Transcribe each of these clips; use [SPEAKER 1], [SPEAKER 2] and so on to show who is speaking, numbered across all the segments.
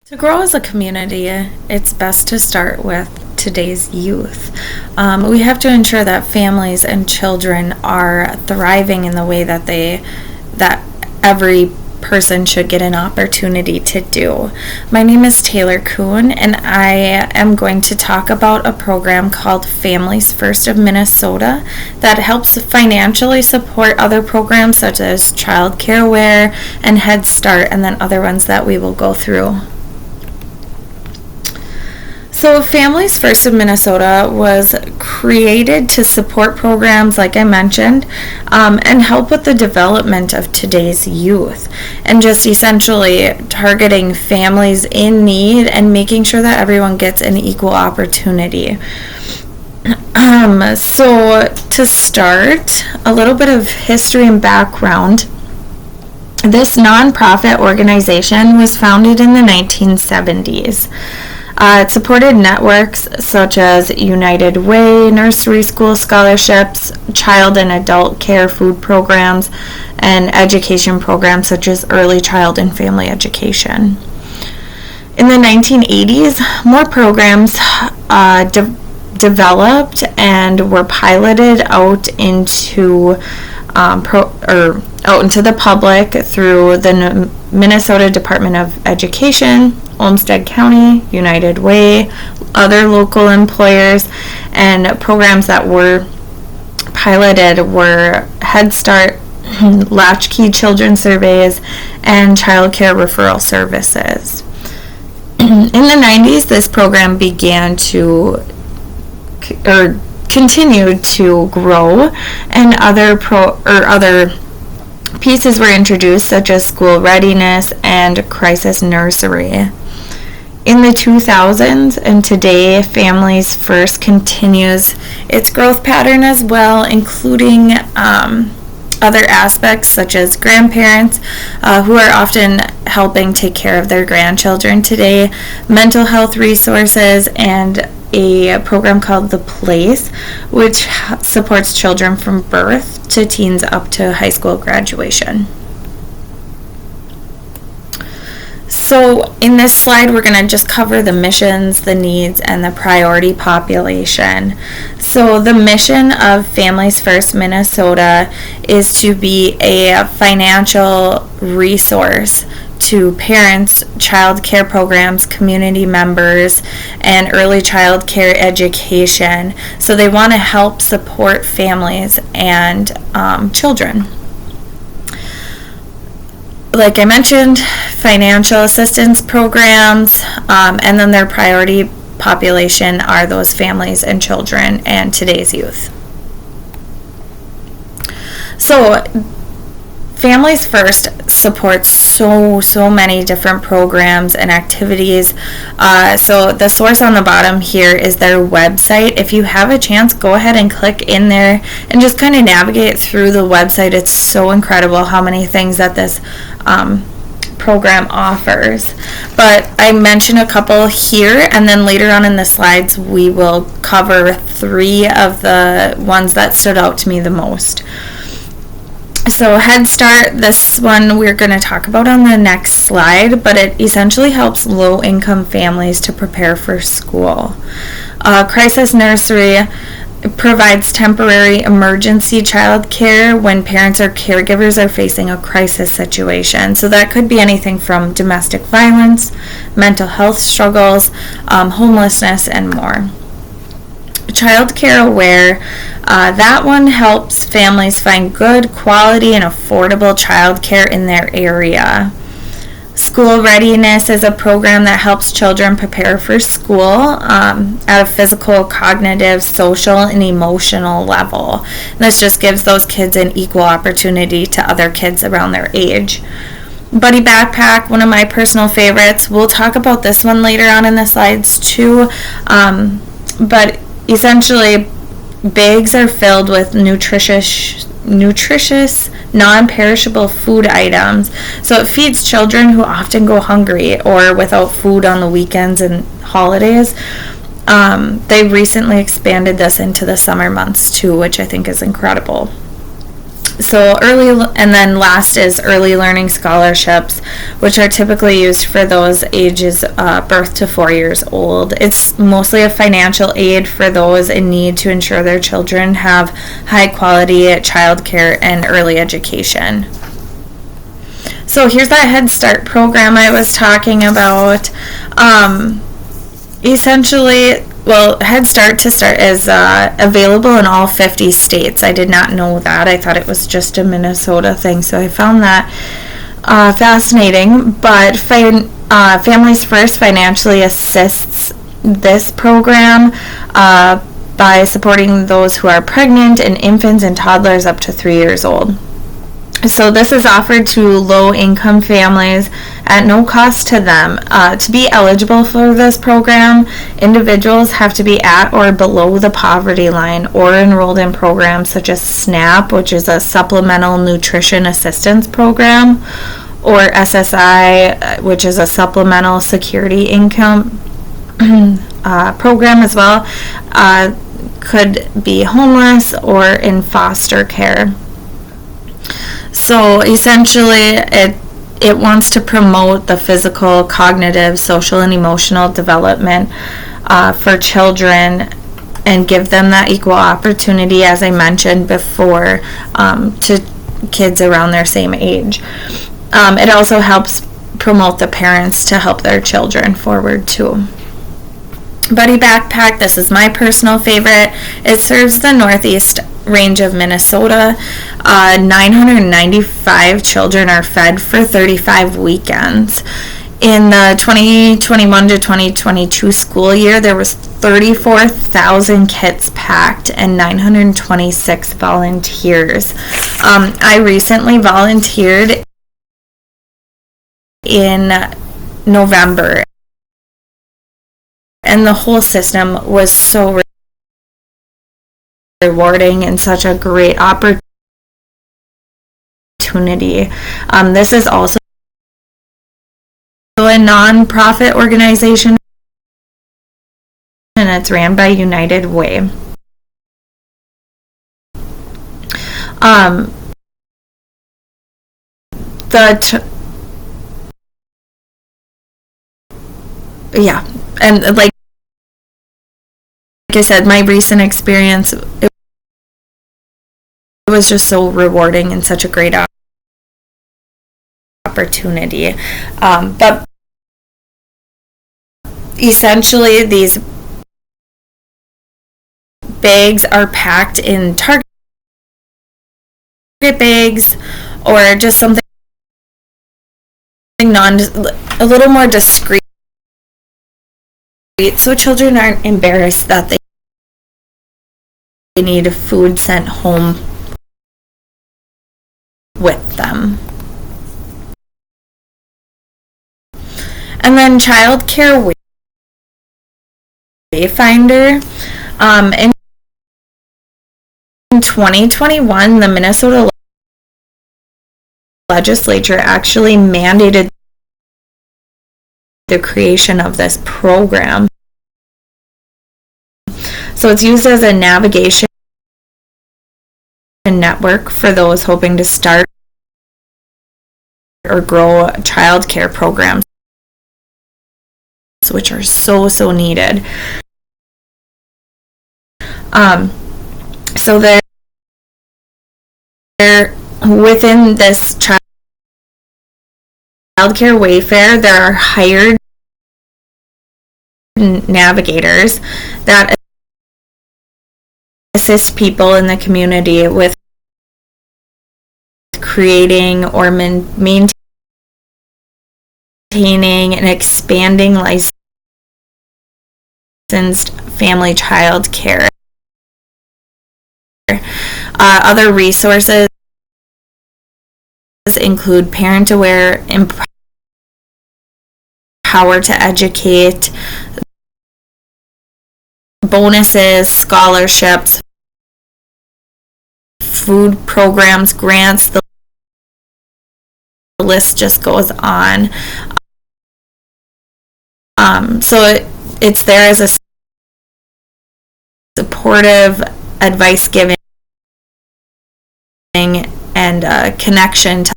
[SPEAKER 1] To grow as a community, it's best to start with today's youth. We have to ensure that families and children are thriving in the way that every person should get an opportunity to do. My name is Taylor Kuhn, and I am going to talk about a program called Families First of Minnesota that helps financially support other programs such as Child Care Aware and Head Start, and then other ones that we will go through. So Families First of Minnesota was created to support programs, like I mentioned, and help with the development of today's youth, and just essentially targeting families in need and making sure that everyone gets an equal opportunity. So to start, a little bit of history and background. This nonprofit organization was founded in the 1970s. It supported networks such as United Way, nursery school scholarships, child and adult care food programs, and education programs such as early child and family education. In the 1980s, more programs developed and were piloted out into the public through the Minnesota Department of Education, Olmsted County, United Way, other local employers, and programs that were piloted were Head Start, Latchkey Children Surveys, and Child Care Referral Services. In the 90s, this program continued to grow, and other pieces were introduced, such as school readiness and crisis nursery. In the 2000s and today, Families First continues its growth pattern as well, including other aspects such as grandparents who are often helping take care of their grandchildren today, mental health resources, and a program called The Place, which supports children from birth to teens up to high school graduation. So in this slide, we're going to just cover the missions, the needs, and the priority population. So the mission of Families First Minnesota is to be a financial resource to parents, child care programs, community members, and early child care education. So they want to help support families and children. Like I mentioned, financial assistance programs, and then their priority population are those families and children and today's youth. So Families First supports so many different programs and activities. So the source on the bottom here is their website. If you have a chance, go ahead and click in there and just kind of navigate through the website. It's so incredible how many things that this program offers. But I mentioned a couple here, and then later on in the slides we will cover 3 of the ones that stood out to me the most. So Head Start, this one we're going to talk about on the next slide, but it essentially helps low-income families to prepare for school. Crisis Nursery provides temporary emergency child care when parents or caregivers are facing a crisis situation. So that could be anything from domestic violence, mental health struggles, homelessness, and more. Child Care Aware, that one helps families find good, quality, and affordable child care in their area. School Readiness is a program that helps children prepare for school at a physical, cognitive, social, and emotional level. And this just gives those kids an equal opportunity to other kids around their age. Buddy Backpack, one of my personal favorites. We'll talk about this one later on in the slides too. But essentially, bags are filled with nutritious, non-perishable food items. So it feeds children who often go hungry or without food on the weekends and holidays. They recently expanded this into the summer months too, which I think is incredible. And then last is early learning scholarships, which are typically used for those ages birth to 4 years old. It's mostly a financial aid for those in need to ensure their children have high quality childcare and early education. So here's that Head Start program I was talking about. Essentially, Head Start is available in all 50 states. I did not know that. I thought it was just a Minnesota thing, so I found that fascinating. But Families First financially assists this program by supporting those who are pregnant and infants and toddlers up to 3 years old. So this is offered to low-income families at no cost to them. To be eligible for this program, individuals have to be at or below the poverty line or enrolled in programs such as SNAP, which is a Supplemental Nutrition Assistance Program, or SSI, which is a Supplemental Security Income program as well. Could be homeless or in foster care. So essentially, it wants to promote the physical, cognitive, social, and emotional development for children and give them that equal opportunity, as I mentioned before, to kids around their same age. It also helps promote the parents to help their children forward too. Buddy Backpack, this is my personal favorite. It serves the northeast range of Minnesota. 995 children are fed for 35 weekends. In the 2021 to 2022 school year, there was 34,000 kits packed and 926 volunteers. I recently volunteered in November, and the whole system was so rewarding and such a great opportunity. This is also a non-profit organization, and it's ran by United Way. And like I said, my recent experience, it was just so rewarding and such a great opportunity. But essentially, these bags are packed in Target bags or just something a little more discreet, so children aren't embarrassed that they need food sent home with them. And then Child Care Wayfinder. In 2021, the Minnesota legislature actually mandated the creation of this program. So it's used as a navigation network for those hoping to start or grow child care programs, which are so needed. So they're within this child care Wayfair, there are hired navigators that assist people in the community with creating or maintaining and expanding licensed family child care. Other resources include Parent Aware, Empower to Educate, bonuses, scholarships, food programs, grants. The list just goes on. So it's there as a supportive, advice giving and connection to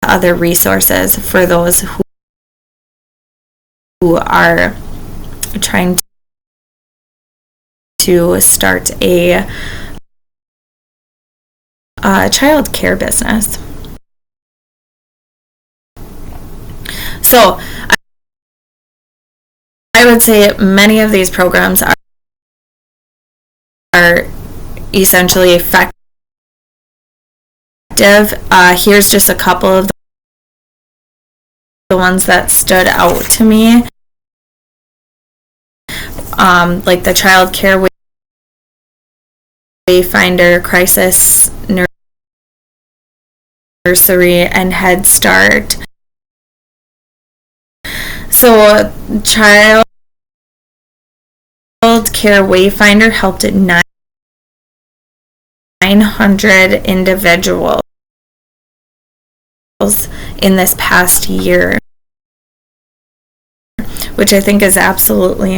[SPEAKER 1] other resources for those who are trying to start a child care business. So I would say many of these programs are essentially effective. Here's just a couple of the ones that stood out to me. Like the Child Care Wayfinder, Crisis Nursery, and Head Start. So Child Care Wayfinder helped 900 individuals in this past year, which I think is absolutely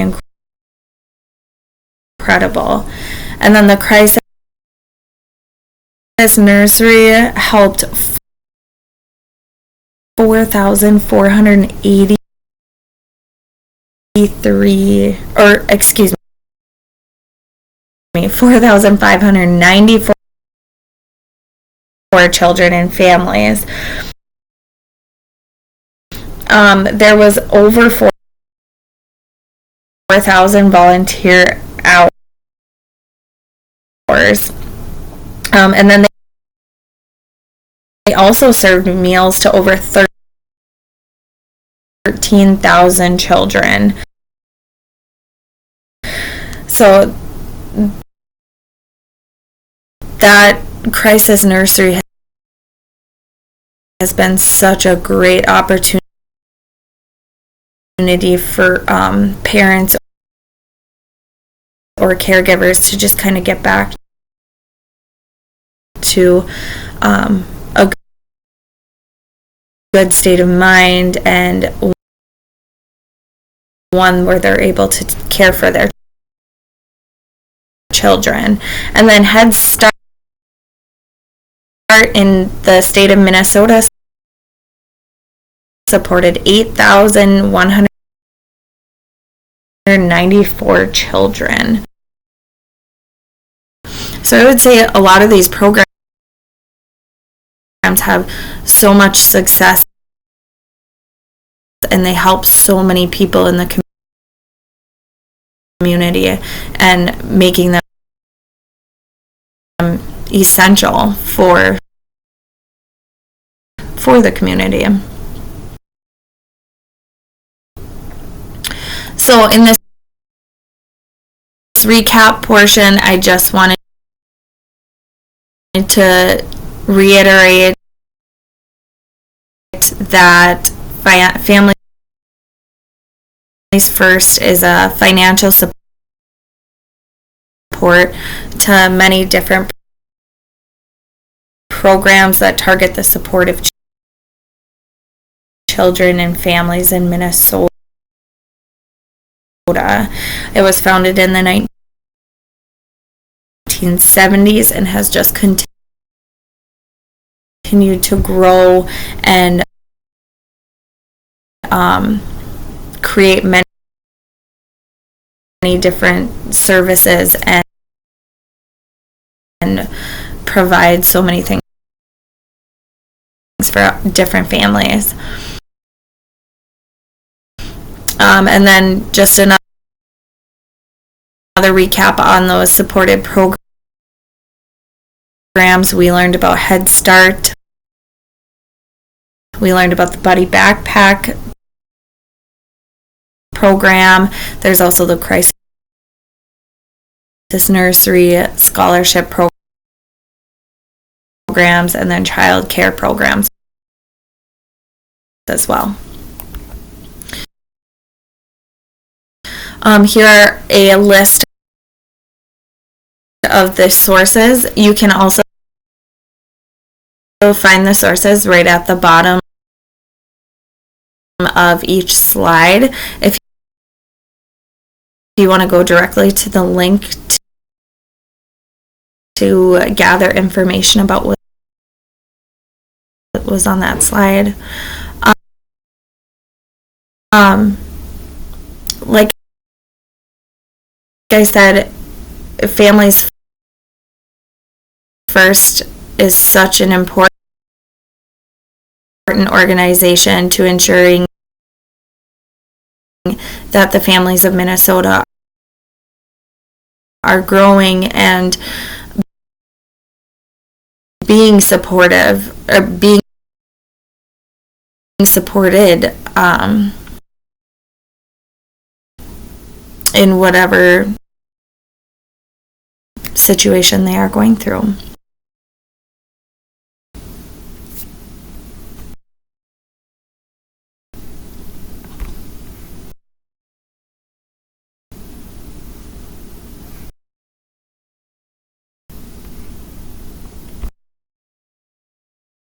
[SPEAKER 1] incredible. And then the Crisis Nursery helped 4,594 children and families. There was over 4,000 volunteer hours. And then they also served meals to over 13,000 children. So that Crisis Nursery has been such a great opportunity for parents or caregivers to just kind of get back to a good state of mind, and one where they're able to care for their children. And then Head Start in the state of Minnesota supported 8,194 children. So I would say a lot of these programs have so much success, and they help so many people in the community and making them essential for the community. So in this recap portion, I just wanted to reiterate that Families First is a financial support to many different programs that target the support of children and families in Minnesota. It was founded in the 1970s and has just continued to grow and create many different services and provide so many things for different families. And then just another recap on those supported programs. We learned about Head Start. We learned about the Buddy Backpack program. There's also the Crisis Nursery scholarship programs, and then child care programs as well. Here are a list of the sources. You can also find the sources right at the bottom of each slide. If you want to go directly to the link to gather information about what was on that slide. Like I said, Families First is such an important organization to ensuring that the families of Minnesota are growing and being supportive, or being supported in whatever situation they are going through.